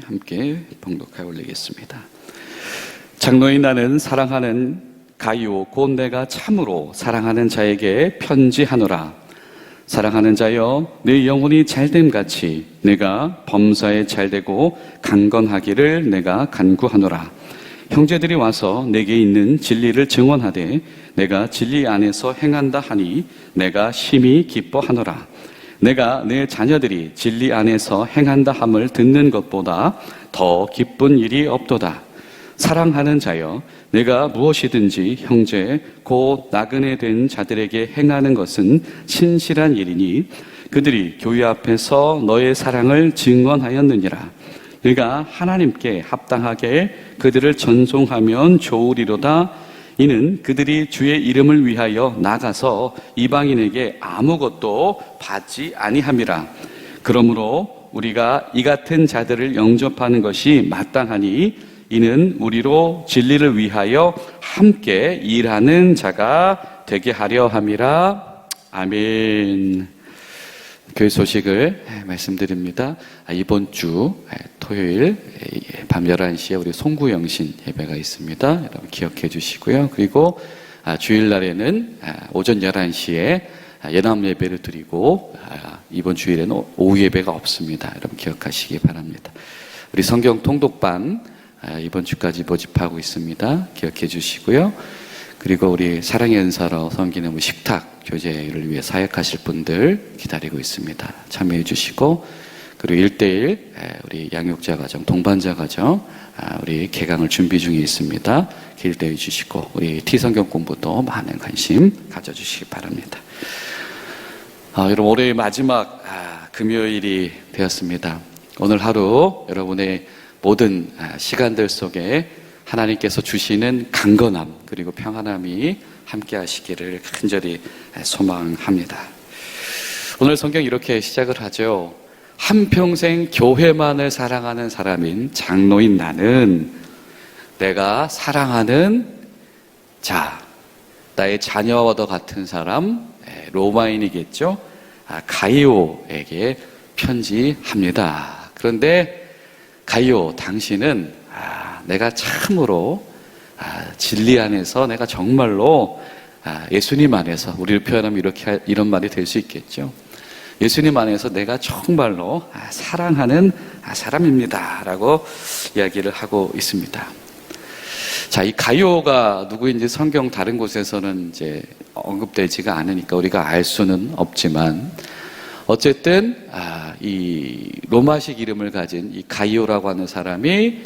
함께 봉독하여 올리겠습니다. 장로인 나는 사랑하는 가이오 곧 내가 참으로 사랑하는 자에게 편지하노라. 사랑하는 자여, 내 영혼이 잘됨같이 내가 범사에 잘되고 강건하기를 내가 간구하노라. 형제들이 와서 내게 있는 진리를 증언하되 내가 진리 안에서 행한다 하니 내가 심히 기뻐하노라. 내가 내 자녀들이 진리 안에서 행한다 함을 듣는 것보다 더 기쁜 일이 없도다. 사랑하는 자여, 내가 무엇이든지 형제 곧 나그네 된 자들에게 행하는 것은 신실한 일이니 그들이 교회 앞에서 너의 사랑을 증언하였느니라. 네가 하나님께 합당하게 그들을 전송하면 좋으리로다. 이는 그들이 주의 이름을 위하여 나가서 이방인에게 아무것도 받지 아니함이라. 그러므로 우리가 이 같은 자들을 영접하는 것이 마땅하니 이는 우리로 진리를 위하여 함께 일하는 자가 되게 하려 함이라. 아멘. 교회 소식을 말씀드립니다. 이번 주 토요일 밤 11시에 우리 송구영신 예배가 있습니다. 여러분 기억해 주시고요. 그리고 주일날에는 오전 11시에 예남 예배를 드리고 이번 주일에는 오후 예배가 없습니다. 여러분 기억하시기 바랍니다. 우리 성경 통독반 이번 주까지 모집하고 있습니다. 기억해 주시고요. 그리고 우리 사랑의 은사로 섬기는 식탁 교제를 위해 사역하실 분들 기다리고 있습니다. 참여해 주시고, 그리고 1:1 우리 양육자 가정, 동반자 가정 우리 개강을 준비 중에 있습니다. 기대해 주시고, 우리 T성경 공부도 많은 관심 가져주시기 바랍니다. 여러분 올해의 마지막 금요일이 되었습니다. 오늘 하루 여러분의 모든 시간들 속에 하나님께서 주시는 강건함 그리고 평안함이 함께 하시기를 간절히 소망합니다. 오늘 성경 이렇게 시작을 하죠. 한평생 교회만을 사랑하는 사람인 장로인 나는 내가 사랑하는 자, 나의 자녀와도 같은 사람, 로마인이겠죠. 가이오에게 편지합니다. 그런데 가이오, 당신은 내가 참으로 진리 안에서 내가 정말로 예수님 안에서, 우리를 표현하면 이런 말이 될 수 있겠죠. 예수님 안에서 내가 정말로 사랑하는 사람입니다 라고 이야기를 하고 있습니다. 자, 이 가이오가 누구인지 성경 다른 곳에서는 이제 언급되지가 않으니까 우리가 알 수는 없지만, 어쨌든 이 로마식 이름을 가진 이 가이오라고 하는 사람이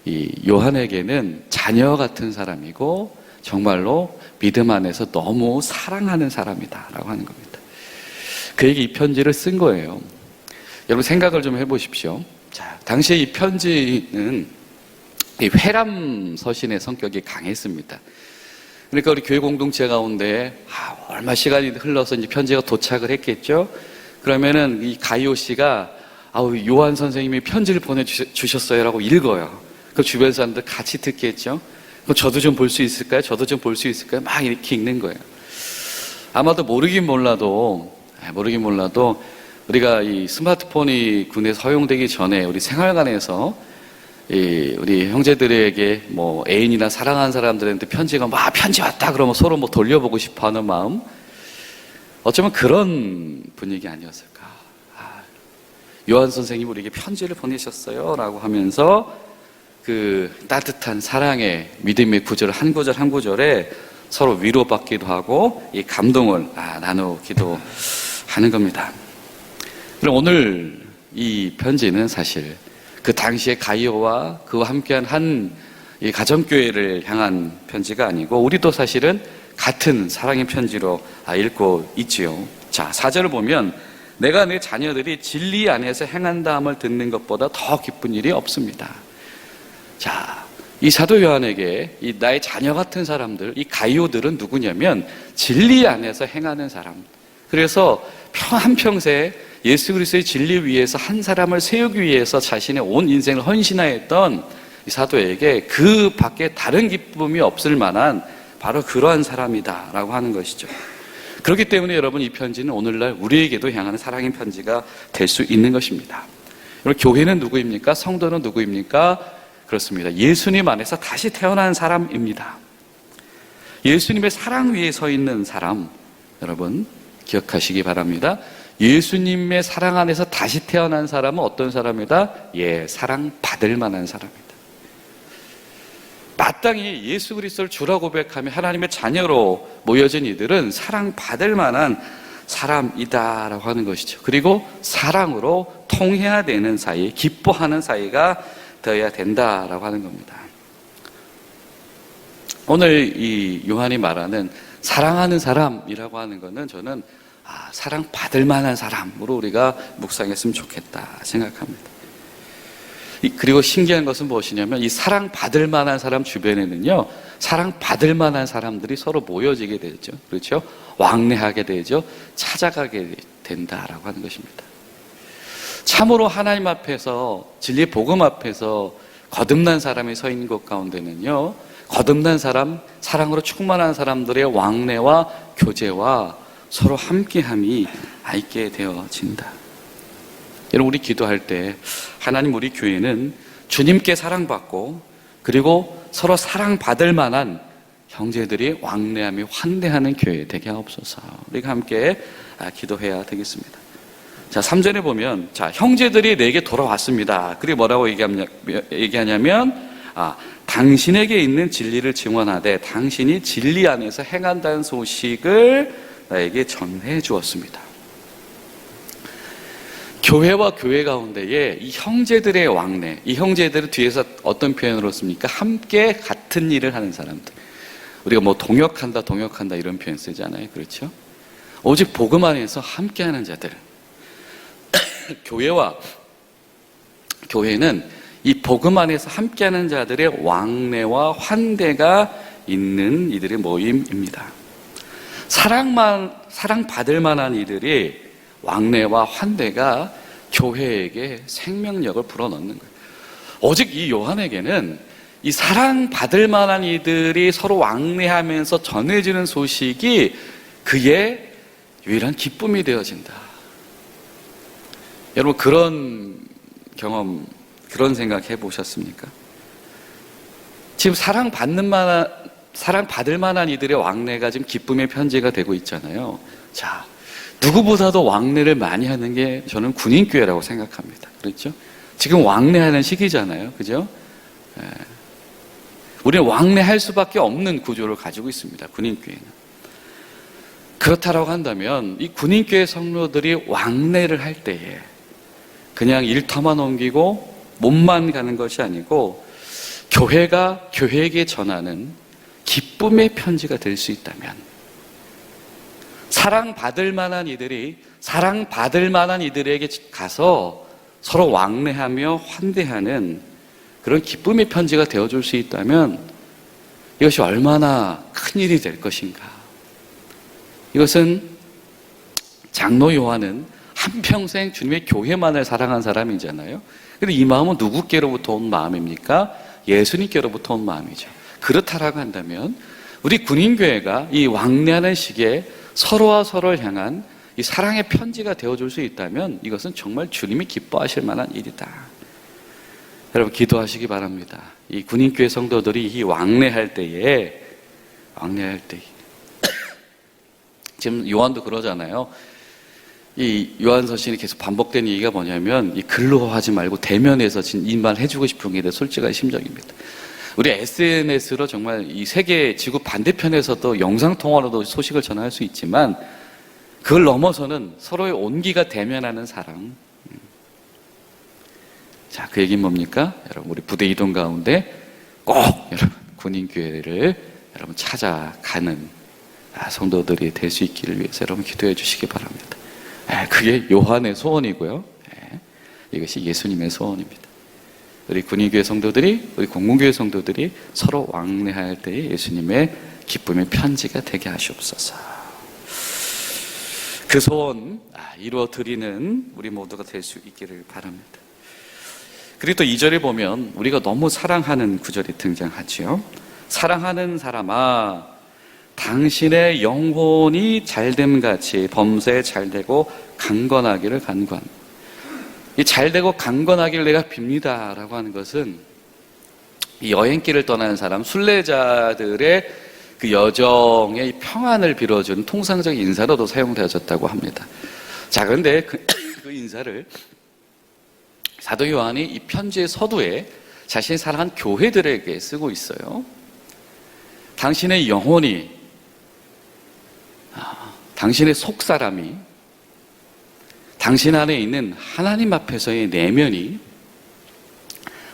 이 요한에게는 자녀 같은 사람이고 정말로 믿음 안에서 너무 사랑하는 사람이다라고 하는 겁니다. 그에게 이 편지를 쓴 거예요. 여러분 생각을 좀 해보십시오. 자, 당시에 이 편지는 이 회람 서신의 성격이 강했습니다. 그러니까 우리 교회 공동체 가운데 얼마 시간이 흘러서 이제 편지가 도착을 했겠죠. 그러면은 이 가이오 씨가 요한 선생님이 편지를 보내주셨어요라고 읽어요. 그 주변 사람들 같이 듣겠죠. 그럼 저도 좀 볼 수 있을까요? 저도 좀 볼 수 있을까요? 막 이렇게 읽는 거예요. 아마도 모르긴 몰라도 우리가 이 스마트폰이 군에 허용되기 전에 우리 생활관에서 우리 형제들에게 뭐 애인이나 사랑하는 사람들한테 편지가 막 편지 왔다 그러면 서로 뭐 돌려보고 싶어하는 마음, 어쩌면 그런 분위기 아니었을까. 요한 선생님 우리에게 편지를 보내셨어요 라고 하면서 그 따뜻한 사랑의 믿음의 구절 한 구절 한 구절에 서로 위로받기도 하고 이 감동을 나누기도 하는 겁니다. 그럼 오늘 이 편지는 사실 그 당시에 가이오와 그와 함께한 한 이 가정교회를 향한 편지가 아니고 우리도 사실은 같은 사랑의 편지로 읽고 있지요. 자, 4절을 보면 내가 내 자녀들이 진리 안에서 행한다 함을 듣는 것보다 더 기쁜 일이 없습니다. 자, 이 사도 요한에게 이 나의 자녀 같은 사람들, 이 가이오들은 누구냐면 진리 안에서 행하는 사람. 그래서 한평생 예수 그리스도의 진리 위에서 한 사람을 세우기 위해서 자신의 온 인생을 헌신하였던 이 사도에게 그 밖에 다른 기쁨이 없을 만한 바로 그러한 사람이다라고 하는 것이죠. 그렇기 때문에 여러분, 이 편지는 오늘날 우리에게도 향하는 사랑의 편지가 될 수 있는 것입니다. 여러분, 교회는 누구입니까? 성도는 누구입니까? 그렇습니다. 예수님 안에서 다시 태어난 사람입니다. 예수님의 사랑 위에 서 있는 사람, 여러분 기억하시기 바랍니다. 예수님의 사랑 안에서 다시 태어난 사람은 어떤 사람이다? 사랑받을 만한 사람이다. 마땅히 예수 그리스도를 주라 고백하며 하나님의 자녀로 모여진 이들은 사랑받을 만한 사람이다라고 하는 것이죠. 그리고 사랑으로 통해야 되는 사이, 기뻐하는 사이가 되어야 된다라고 하는 겁니다. 오늘 이 요한이 말하는 사랑하는 사람이라고 하는 것은 저는 사랑받을 만한 사람으로 우리가 묵상했으면 좋겠다 생각합니다. 그리고 신기한 것은 무엇이냐면 이 사랑받을 만한 사람 주변에는요, 사랑받을 만한 사람들이 서로 모여지게 되죠. 그렇죠? 왕래하게 되죠. 찾아가게 된다라고 하는 것입니다. 참으로 하나님 앞에서, 진리의 복음 앞에서 거듭난 사람이 서 있는 것 가운데는요, 거듭난 사람, 사랑으로 충만한 사람들의 왕래와 교제와 서로 함께함이 있게 되어진다. 여러분, 우리 기도할 때 하나님, 우리 교회는 주님께 사랑받고 그리고 서로 사랑받을 만한 형제들이 왕래하며 환대하는 교회 되게 하옵소서. 우리가 함께 기도해야 되겠습니다. 자, 3절에 보면, 형제들이 내게 돌아왔습니다. 그리고 뭐라고 얘기하냐면, 당신에게 있는 진리를 증언하되 당신이 진리 안에서 행한다는 소식을 나에게 전해 주었습니다. 교회와 교회 가운데에 이 형제들의 왕래, 이 형제들은 뒤에서 어떤 표현으로 씁니까? 함께 같은 일을 하는 사람들. 우리가 뭐 동역한다 이런 표현 쓰잖아요. 그렇죠? 오직 복음 안에서 함께 하는 자들. 교회는 이 복음 안에서 함께 하는 자들의 왕래와 환대가 있는 이들의 모임입니다. 사랑받을 만한 이들이 왕래와 환대가 교회에게 생명력을 불어넣는 거예요. 오직 이 요한에게는 이 사랑받을 만한 이들이 서로 왕래하면서 전해지는 소식이 그의 유일한 기쁨이 되어진다. 여러분, 그런 경험, 그런 생각 해보셨습니까? 지금 사랑받을 만한 이들의 왕래가 지금 기쁨의 편지가 되고 있잖아요. 자, 누구보다도 왕래를 많이 하는 게 저는 군인교회라고 생각합니다. 그렇죠? 지금 왕래하는 시기잖아요. 그죠? 우리는 왕래할 수밖에 없는 구조를 가지고 있습니다. 군인교회는. 그렇다라고 한다면 이 군인교회 성도들이 왕래를 할 때에 그냥 일터만 옮기고 몸만 가는 것이 아니고 교회가 교회에게 전하는 기쁨의 편지가 될 수 있다면, 사랑받을 만한 이들에게 가서 서로 왕래하며 환대하는 그런 기쁨의 편지가 되어줄 수 있다면 이것이 얼마나 큰 일이 될 것인가. 이것은 장로 요한은 한평생 주님의 교회만을 사랑한 사람이잖아요. 그런데 이 마음은 누구께로부터 온 마음입니까? 예수님께로부터 온 마음이죠. 그렇다라고 한다면 우리 군인교회가 이 왕래하는 시기에 서로와 서로를 향한 이 사랑의 편지가 되어줄 수 있다면 이것은 정말 주님이 기뻐하실 만한 일이다. 여러분, 기도하시기 바랍니다. 이 군인교회 성도들이 이 왕래할 때에 지금 요한도 그러잖아요. 이 요한서신이 계속 반복되는 얘기가 뭐냐면, 이 글로 하지 말고 대면에서 인말해주고 싶은 게 솔직한 심정입니다. 우리 SNS로 정말 이 세계 지구 반대편에서도 영상통화로도 소식을 전할 수 있지만 그걸 넘어서는 서로의 온기가 대면하는 사랑. 자, 그 얘기는 뭡니까? 여러분, 우리 부대 이동 가운데 꼭 여러분 군인교회를 여러분 찾아가는 성도들이 될 수 있기를 위해서 여러분 기도해 주시기 바랍니다. 그게 요한의 소원이고요. 이것이 예수님의 소원입니다. 우리 군인교회 성도들이, 우리 공공교회 성도들이 서로 왕래할 때에 예수님의 기쁨의 편지가 되게 하시옵소서. 그 소원 이루어드리는 우리 모두가 될 수 있기를 바랍니다. 그리고 또 2절에 보면 우리가 너무 사랑하는 구절이 등장하지요. 사랑하는 사람아, 당신의 영혼이 잘됨 같이 범사에 잘되고 강건하기를 간구한. 이 잘되고 강건하기를 내가 빕니다 라고 하는 것은 이 여행길을 떠나는 사람, 순례자들의 그 여정의 평안을 빌어주는 통상적인 인사로도 사용되어졌다고 합니다. 자, 그런데 그 인사를 사도 요한이 이 편지의 서두에 자신이 사랑한 교회들에게 쓰고 있어요. 당신의 영혼이, 당신의 속사람이, 당신 안에 있는 하나님 앞에서의 내면이,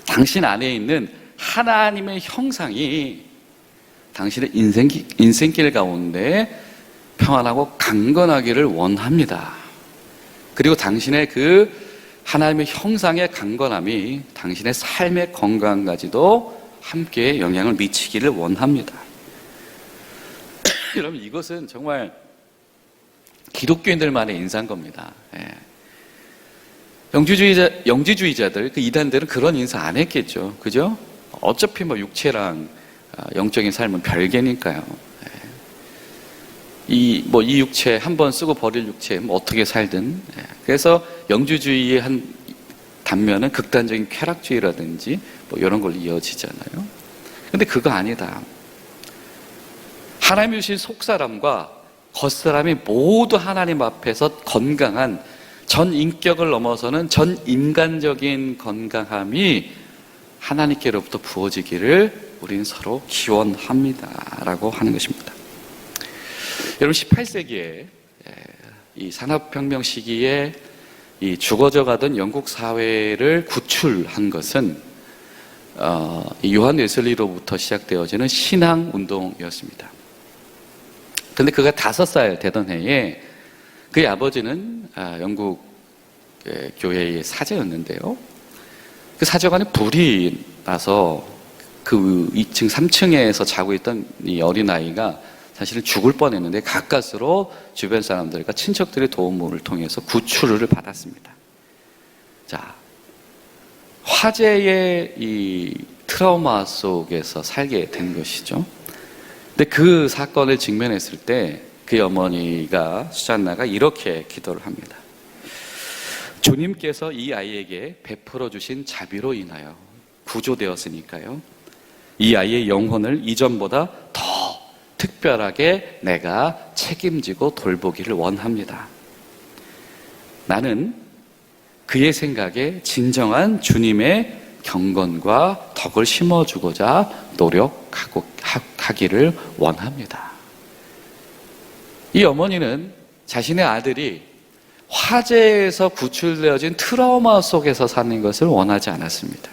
당신 안에 있는 하나님의 형상이 당신의 인생길 가운데 평안하고 강건하기를 원합니다. 그리고 당신의 그 하나님의 형상의 강건함이 당신의 삶의 건강까지도 함께 영향을 미치기를 원합니다. 여러분, 이것은 정말 기독교인들만의 인사인 겁니다. 영지주의자들, 그 이단들은 그런 인사 안 했겠죠. 그죠? 어차피 뭐 육체랑 영적인 삶은 별개니까요. 이 육체, 한번 쓰고 버릴 육체, 뭐 어떻게 살든. 그래서 영지주의의 한 단면은 극단적인 쾌락주의라든지 뭐 이런 걸로 이어지잖아요. 근데 그거 아니다. 하나님이 주신 속사람과 겉사람이 모두 하나님 앞에서 건강한 전 인격을 넘어서는 전 인간적인 건강함이 하나님께로부터 부어지기를 우리는 서로 기원합니다 라고 하는 것입니다. 여러분, 18세기에 이 산업혁명 시기에 이 죽어져 가던 영국 사회를 구출한 것은 이 요한 웨슬리로부터 시작되어지는 신앙 운동이었습니다. 그런데 그가 5살 되던 해에 그의 아버지는 영국 교회의 사제였는데요. 그 사제관에 불이 나서 그 2층, 3층에서 자고 있던 이 어린아이가 사실은 죽을 뻔했는데 가까스로 주변 사람들과 친척들의 도움을 통해서 구출을 받았습니다. 자, 화재의 이 트라우마 속에서 살게 된 것이죠. 근데 그 사건을 직면했을 때 그의 어머니가 수잔나가 이렇게 기도를 합니다. 주님께서 이 아이에게 베풀어 주신 자비로 인하여 구조되었으니까요, 이 아이의 영혼을 이전보다 더 특별하게 내가 책임지고 돌보기를 원합니다. 나는 그의 생각에 진정한 주님의 경건과 덕을 심어주고자 노력하기를 원합니다. 이 어머니는 자신의 아들이 화재에서 구출되어진 트라우마 속에서 사는 것을 원하지 않았습니다.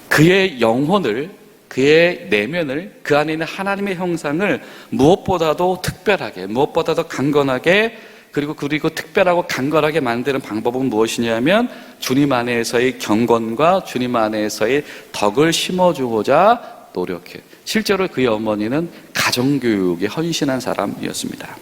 그의 영혼을, 그의 내면을, 그 안에 있는 하나님의 형상을 무엇보다도 특별하게, 무엇보다도 강건하게, 그리고 특별하고 강건하게 만드는 방법은 무엇이냐면 주님 안에서의 경건과 주님 안에서의 덕을 심어주고자 노력해. 실제로 그의 어머니는 가정교육에 헌신한 사람이었습니다.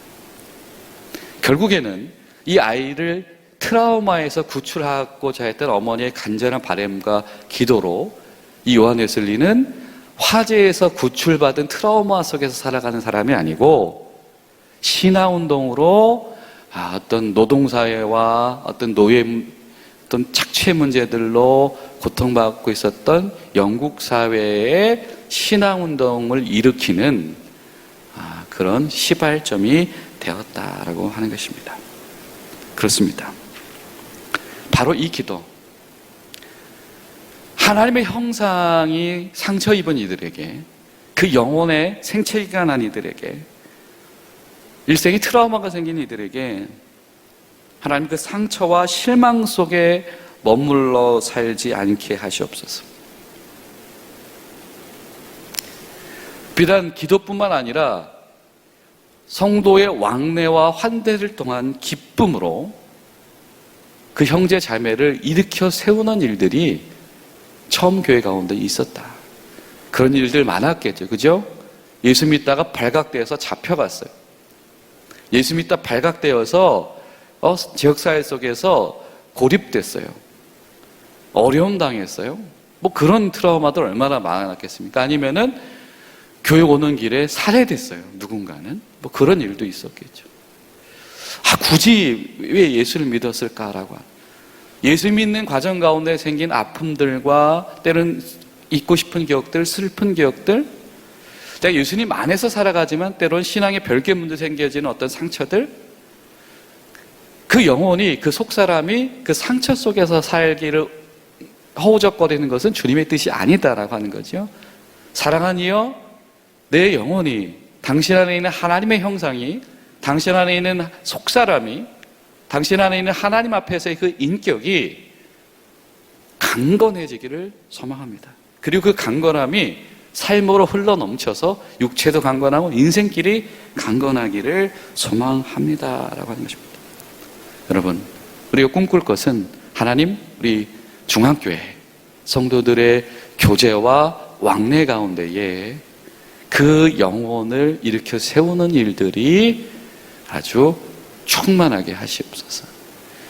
결국에는 이 아이를 트라우마에서 구출하고자 했던 어머니의 간절한 바람과 기도로 이 요한 웨슬리는 화재에서 구출받은 트라우마 속에서 살아가는 사람이 아니고 신화운동으로 어떤 노동사회와 어떤 어떤 착취 문제들로 고통받고 있었던 영국 사회의 신앙운동을 일으키는 그런 시발점이 되었다라고 하는 것입니다. 그렇습니다. 바로 이 기도, 하나님의 형상이 상처 입은 이들에게, 그 영혼의 생체기가 난 이들에게, 일생에 트라우마가 생긴 이들에게 하나님 그 상처와 실망 속에 머물러 살지 않게 하시옵소서. 비단 기도뿐만 아니라 성도의 왕래와 환대를 통한 기쁨으로 그 형제 자매를 일으켜 세우는 일들이 처음 교회 가운데 있었다. 그런 일들 많았겠죠. 그죠? 예수 믿다가 발각되어서 잡혀갔어요. 예수 믿다 발각되어서 지역사회 속에서 고립됐어요. 어려움 당했어요. 뭐 그런 트라우마들 얼마나 많았겠습니까? 아니면은 교회 오는 길에 살해됐어요. 누군가는. 뭐 그런 일도 있었겠죠. 굳이 왜 예수를 믿었을까라고. 예수 믿는 과정 가운데 생긴 아픔들과 때로는 잊고 싶은 기억들, 슬픈 기억들, 내가 예수님 안에서 살아가지만 때로는 신앙의 별개문도 생겨지는 어떤 상처들, 그 영혼이, 그 속사람이 그 상처 속에서 살기를 허우적거리는 것은 주님의 뜻이 아니다라고 하는 거죠. 사랑하니여 내 영혼이, 당신 안에 있는 하나님의 형상이, 당신 안에 있는 속사람이, 당신 안에 있는 하나님 앞에서의 그 인격이 강건해지기를 소망합니다. 그리고 그 강건함이 삶으로 흘러넘쳐서 육체도 강건하고 인생길이 강건하기를 소망합니다라고 하는 것입니다. 여러분, 우리가 꿈꿀 것은 하나님, 우리 중앙교회 성도들의 교제와 왕래 가운데에 그 영혼을 일으켜 세우는 일들이 아주 충만하게 하시옵소서.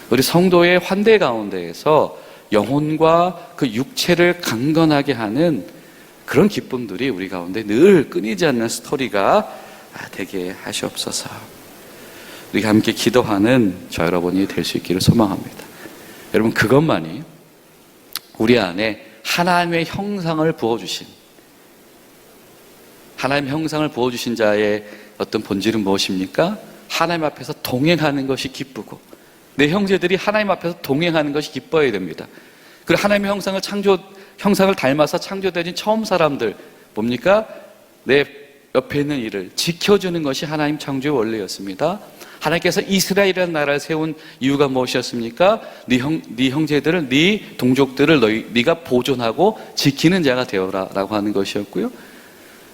우리 성도의 환대 가운데에서 영혼과 그 육체를 강건하게 하는 그런 기쁨들이 우리 가운데 늘 끊이지 않는 스토리가 되게 하시옵소서. 우리가 함께 기도하는 저 여러분이 될 수 있기를 소망합니다. 여러분, 그것만이 우리 안에 하나님의 형상을 부어주신, 하나님의 형상을 부어주신 자의 어떤 본질은 무엇입니까? 하나님 앞에서 동행하는 것이 기쁘고, 내 형제들이 하나님 앞에서 동행하는 것이 기뻐야 됩니다. 그리고 하나님의 형상을 닮아서 창조되어진 처음 사람들, 뭡니까? 내 옆에 있는 이를 지켜주는 것이 하나님 창조의 원리였습니다. 하나님께서 이스라엘이라는 나라를 세운 이유가 무엇이었습니까? 네 형제들을, 네 동족들을 네가 보존하고 지키는 자가 되어라라고 하는 것이었고요.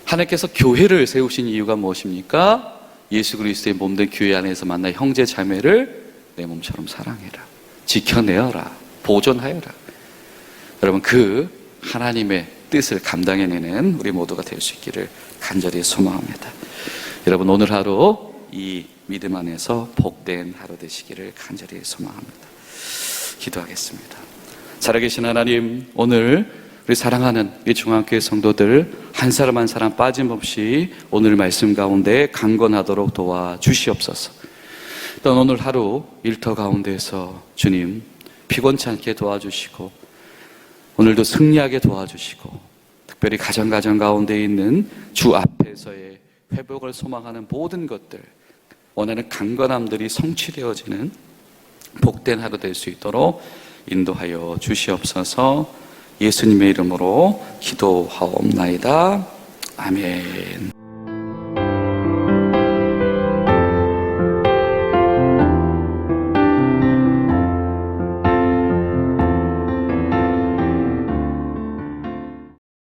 하나님께서 교회를 세우신 이유가 무엇입니까? 예수 그리스도의 몸된 교회 안에서 만나 형제 자매를 내 몸처럼 사랑해라, 지켜내어라, 보존하여라. 여러분, 그 하나님의 뜻을 감당해내는 우리 모두가 될 수 있기를 간절히 소망합니다. 여러분, 오늘 하루 이 믿음 안에서 복된 하루 되시기를 간절히 소망합니다. 기도하겠습니다. 살아계신 하나님, 오늘 우리 사랑하는 이 중앙교회 성도들 한 사람 한 사람 빠짐없이 오늘 말씀 가운데 강건하도록 도와주시옵소서. 또 오늘 하루 일터 가운데서 주님 피곤치 않게 도와주시고, 오늘도 승리하게 도와주시고, 특별히 가정 가운데 있는 주 앞에서의 회복을 소망하는 모든 것들, 원하는 강건함들이 성취되어지는 복된 하루 될 수 있도록 인도하여 주시옵소서. 예수님의 이름으로 기도하옵나이다. 아멘.